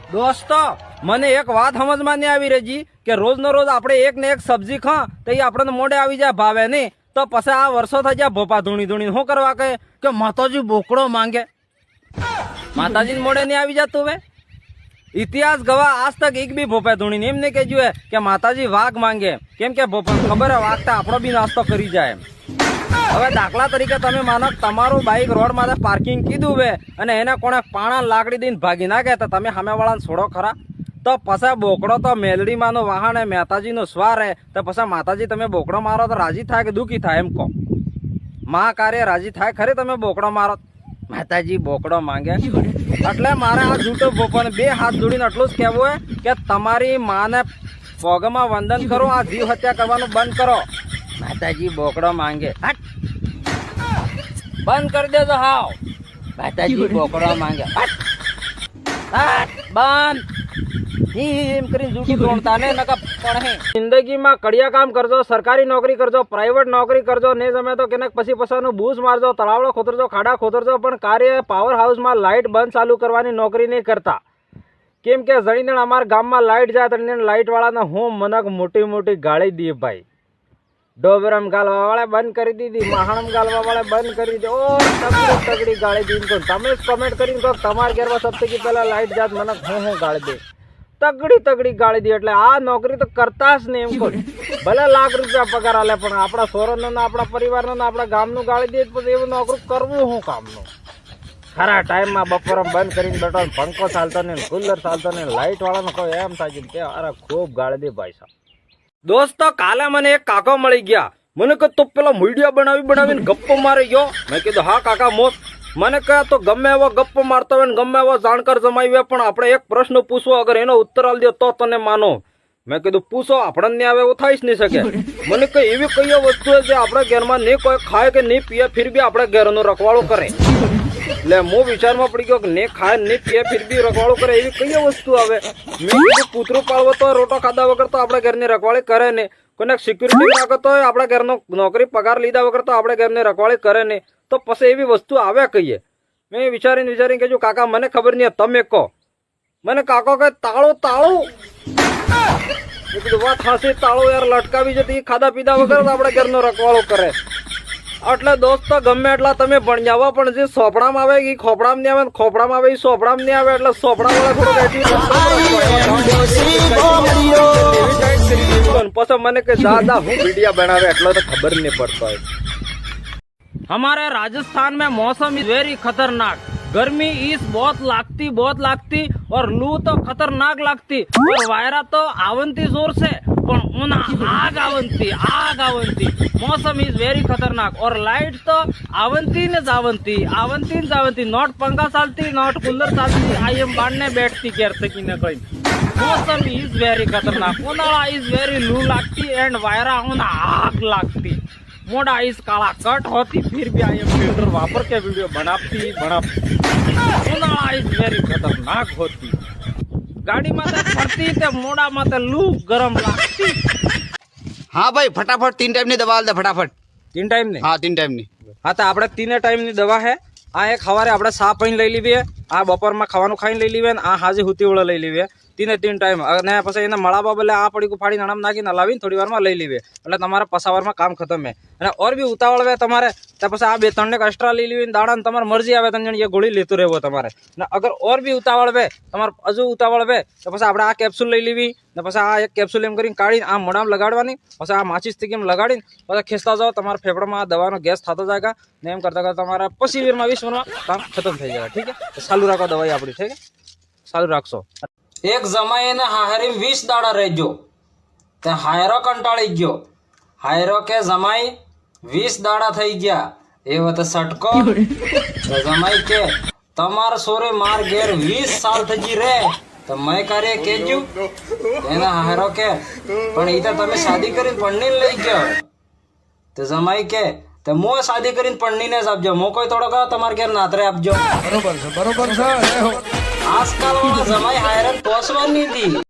દોસ્તો મને એક વાત સમજમાં નહીં આવી રહી કે રોજ નો રોજ આપણે એક ને એક સબ્જી ખા તો એ આપણને મોઢે આવી જાય ભાવે નહીં તો પછી આ વર્ષો થઈ જાય ભોપા ધૂણી ધૂણી શું કરવા કહે કે માતાજી બોકડો માંગે માતાજી મોઢે નહીં આવી જતું હવે ઇતિહાસ ગવા આજ તક એક બી ભોપા ધૂણી એમ નહીં કહેજો કે માતાજી વાઘ માંગે કેમ કે ભોપા ખબર હે વાઘ તો આપણો બી નાસ્તો કરી જાય હવે દાખલા તરીકે તમે માનો તમારું બાઇક રોડ માટે પાર્કિંગ કીધું હે અને એને કોણે પાણા લાકડી દઈને ભાગી નાખે તો તમે સામેવાળાને છોડો ખરા તો પછી બોકડો તો મેલડીમાંનો વાહન હે મહેતાજીનો સ્વાર હે તો પછી માતાજી તમે બોકડો મારો તો રાજી થાય કે દુઃખી થાય એમ કહો મા કાર્ય રાજી થાય ખરે તમે બોકડો મારો માતાજી બોકડો માંગે એટલે મારે આ જૂઠો ભોપાને બે હાથ જોડીને એટલું જ કહેવું હે કે તમારી માને પગમાં વંદન કરો આ જીવ હત્યા કરવાનું બંધ કરો માતાજી બોકડો માંગે બંધ કરી દેજો હાવ માતાજી બોકડો માંગે બંધ એમ કરીને જૂઠું તોડતા ને નકા પણ જિંદગીમાં કડિયા કામ કરજો સરકારી નોકરી કરજો પ્રાઇવેટ નોકરી કરજો ને તમે તો કેને પછી પછાનું બૂસ મારજો તળાવડો ખોતરજો ખાડા ખોતરજો પણ કાર્ય પાવર હાઉસમાં લાઇટ બંધ ચાલુ કરવાની નોકરી નહીં કરતા કેમ કે જણીને અમારા ગામમાં લાઇટ જાય તો લાઇટ વાળાને હું મનક મોટી મોટી ગાળી દઈએ ભાઈ ડોબરમ ગાલવા વાળા બંધ કરી દીધી મહાણમ ગાલવા વાળા બંધ કરી દીધી ઓ તગડી ગાળી દીધી તમે જ કમેન્ટ કરીને કહો તમારા ઘેરમાં સપ્તાહ પહેલા લાઇટ જાત મને હું ગાળી દે તગડી ગાળી દે એટલે આ નોકરી તો કરતા જ નહીં એમ કહું ભલે લાખ રૂપિયા પગાર આલે પણ આપણા સોરનો ને આપણા પરિવારનો ને આપણા ગામનું ગાળી દે પછી એવું નોકરી કરવું શું કામનું ખરા ટાઈમમાં બપોરમ બંધ કરીને બેઠો પંખો ચાલતો ને કુલર ચાલતો ને લાઇટ વાળાનો કહો એમ થાય કે અરે ખૂબ ગાળી દે ભાઈ સાહેબ દોસ્તો કાલે મને એક કાકો મળી ગયા મને કહે તો પેલા મીડિયા બનાવીને ગપ્પો મારી ગયો મેં કીધું હા કાકા મોત મને કહે તો ગમે એવો ગપ્પો મારતો હોય ને ગમે એવો જાણકાર જમાવી પણ આપણે એક પ્રશ્ન પૂછવો અગર એનો ઉત્તર આલ દો તો તને માનો મેં કીધું પૂછો આપણને આવે એવું થઈ જ નહીં શકે મને કઈ એવી કઈ વસ્તુ છે જે આપણા ઘરમાં નહીં કોઈ ખાય કે નહીં પીએ ફિર બી આપણે ઘરનો રખવાળો કરે એટલે હું વિચારમાં પડી ગયો કે નહીં ખાય નહીં પીએ ફિર બી રખવાળો કરે એવી કઈ વસ્તુ આવે મેં કીધું કૂતરું પાળવો તો રોટો ખાધા વગર તો આપણે ઘરની રખવાળી કરે નહીં કોઈને સિક્યુરિટી રાખતો હોય આપણા ઘરનો નોકરી પગાર લીધા વગર તો આપણે ઘરની રખવાળી કરે નહીં તો પછી એવી વસ્તુ આવે કહીએ મેં વિચારીને કહેજો કાકા મને ખબર નહીં તમે કહો મને કાકો કહે તાળું મેં કીધું વાત હાસી તાળું યાર લટકાવી જતી ખાધા પીધા વગર તો આપણે ઘરનો રખવાળો કરે એટલે દોસ્તો ગમે એટલા તમે ભણ્યાવા પણ જે સોપડામાં આવે એ ખોપડામાં નહીં આવે ખોપડામાં આવે એ સોપડામાં નહીં આવે એટલે સોપડા વાળા થોડું પછી મને કે દાદા હું વીડિયા બનાવે એટલો તો ખબર નહીં પડતો હોય हमारे राजस्थान में मौसम इज वेरी खतरनाक गर्मी इस बहुत लागती और लू तो खतरनाक लागती और वायरा तो आवंती जोर से पण उन्हा आग आवंती मौसम इज वेरी खतरनाक और लाइट तो आवंती नॉट पंखा चालती नॉट कूलर चालती आई एम बांधने बैठती करते की न कहीं मौसम इज वेरी खतरनाक उन्हाळा इज वेरी लू लागती एंड वायरा उन्हा आग लागती मोड़ा इस काला कट होती फिर भी आई एम फिल्टर वापर के वीडियो बनाती उन्हाळा इज वेरी खतरनाक होती गाड़ी माते फरती ते मोड़ा माते लू गरम लागती हाँ भाई फटाफट 3 टाइम ની દવા આલ દે ફટાફટ 3 टाइम ની हाँ 3 टाइम ની हाँ तो આપણે 3 टाइम ની દવા है आ एक सवारे આપણે સા પીને લઈ લેવી આ બપોરમાં ખાવાનું ખાઈને લઈ લેવી આ હાજે હુતી વળે લઈ લેવી 3 टाइम અને પછી એને મળાવા બદલે આ પડીકું ફાડીને અણમ નાખીને લાવીને થોડી વારમાં લઈ લેવી એટલે તમારા પસાવારમાં કામ ખતમ હે અને ઓર બી ઉતાવળ આવે તમારે તો પછી આ બે ત્રણ ને એક્સ્ટ્રા લઈ લેવી દાડા તમારે મરજી આવે તમને એ ગોળી લેતું રહેવો તમારે ને અગર ઓર બી ઉતાવળ આવે તમારે હજુ ઉતાવળ આવે તો પછી આપણે આ કેપ્સ્યુલ લઈ લેવી ને પછી આ એક કેપ્સ્યુલ એમ કરીને કાઢીને આ મોઢામાં લગાડવાની પછી આ માચીસથી કેમ લગાડીને પછી ખેંચતા જાઓ તમારા ફેફડામાં આ દવાનો ગેસ થતો જાય ને એમ કરતા કરતા તમારા પછી વીરમાં 20 મિનિટમાં કામ ખતમ થઈ જાય ઠીક છે ચાલુ રાખો દવાઈ આપણી ઠીક છે ચાલુ રાખશો एक जमाए ने हायरी 20 दाड़ा रह गयो ते हायरो कंटाળી गयो हायरो के जमाई 20 दाड़ा થઈ ગયા એ વત સટકો તે જમાઈ કે તમાર સોરે માર ઘેર 20 साल થજી રે તો મેં કરે કેજુ એના હાયરો કે પણ ઈ તો તમે શાદી કરીને પણની લઈ ગયો તે જમાઈ કે તે મો શાદી કરીને પણની ને જ આપજો મો કોઈ થોડો કા તમાર ઘેર નાતરે આપજો બરોબર છે આજકાલ વાળા જમાઈ હાયરન પોસવાની હતી